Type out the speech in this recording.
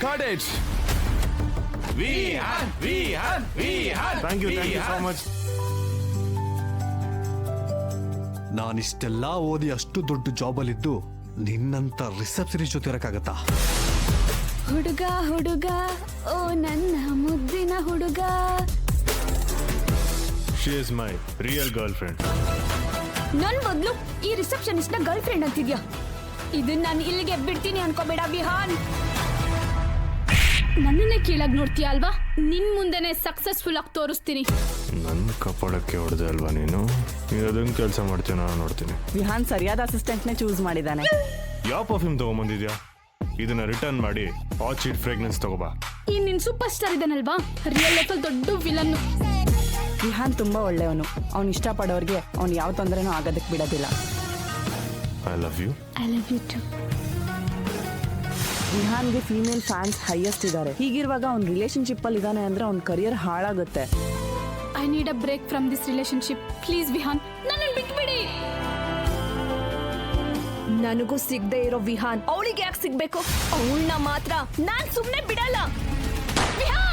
record it. Vihan. Thank you so much. ನಾನಿಷ್ಟೆಲ್ಲ ಓದಿ ಅಷ್ಟು ದೊಡ್ಡ ಜಾಬಲ್ಲಿದ್ದು ನಿನ್ನಂತ ರಿಸೆಪ್ಷನಿಸ್ಟ್ ಜೊತೆ ಇರಕ್ಕಾಗತ್ತಾ? ಹುಡುಗ ಓ ನನ್ನ ಮುದ್ದಿನ ಹುಡುಗ. She is my real girlfriend. ನನ್ ಬದಲು ಈ ರಿಸೆಪ್ಷನಿಸ್ಟ್ ನ ಗರ್ಲ್ ಫ್ರೆಂಡ್ ಅಂತಿದ್ಯಾ? ಇದನ್ನ ನಾನು ಇಲ್ಲಿಗೆ ಬಿಡ್ತೀನಿ ಅನ್ಕೋಬೇಡ ವಿಹಾನ್. ನನ್ನನ್ನೇ ಕೀಳಾಗಿ ನೋಡ್ತೀಯ ಅಲ್ವಾ? ನಿನ್ ಮುಂದೆನೆ ಸಕ್ಸಸ್ಫುಲ್ ಆಗಿ ತೋರಿಸ್ತೀನಿ. ನನ್ನ ಕಪಾಳಕ್ಕೆ ಹೊಡೆದೆ ಅಲ್ವಾ ನೀನು ಅದನ್ನ ಕೆಲಸ ಮಾಡ್ತೀಯ ನಾನು ನೋಡ್ತೀನಿ. ವಿಹಾನ್ ಸರಿಯಾದ ಅಸಿಸ್ಟೆಂಟ್ ನೇ ಚೂಸ್ ಮಾಡಿದಾನೆ. ಯಾವ ಪರ್ಫ್ಯೂಮ್ ತಗೊಂಬಂದಿದ್ಯಾ? ಇದನ್ನ ರಿಟರ್ನ್ ಮಾಡಿ ಆರ್ಚಿಡ್ ಫ್ರೇಗ್ರೆನ್ಸ್ ತಗೋಬಾ. ಈ ನಿನ್ ಸೂಪರ್ ಸ್ಟಾರ್ ಇದಾನಲ್ವಾ, ರಿಯಲ್ ಲೈಫ್ ದೊಡ್ಡ ವಿಲನ್. ವಿಹಾನ್ ತುಂಬಾ ಒಳ್ಳೆಯವನು. ಅವ್ನು ಇಷ್ಟಪಡೋರ್ಗೆ ಅವ್ನು ಯಾವ ತೊಂದರೆನೂ ಆಗೋದಕ್ಕೆ ಬಿಡೋದಿಲ್ಲ. I love you. I love you too. ವಿಹಾನ್ಗೆ ಫೀಮೇಲ್ ಫ್ಯಾನ್ಸ್ ಹೈಯೆಸ್ಟ್ ಇದ್ದಾರೆ. ಹೀಗಿರುವಾಗ ಅವ್ನ ರಿಲೇಶನ್ಶಿಪ್ ಅಲ್ಲಿ ಇದಾನೆ ಅಂದ್ರೆ ಅವ್ನ ಕರಿಯರ್ ಹಾಳಾಗುತ್ತೆ. I need a break from this relationship. Please Vihaan, ನನ್ನನ್ನು ಬಿಟ್ಬಿಡಿ. ನನಗೂ ಸಿಗದೆ ಇರೋ ವಿಹಾನ್ ಅವಳಿಗೆ ಯಾಕೆ ಸಿಗ್ಬೇಕು? ಅವಳನ್ನ ಮಾತ್ರ ನಾನ್ ಸುಮ್ನೆ ಬಿಡಲ್ಲ. ವಿಹಾನ್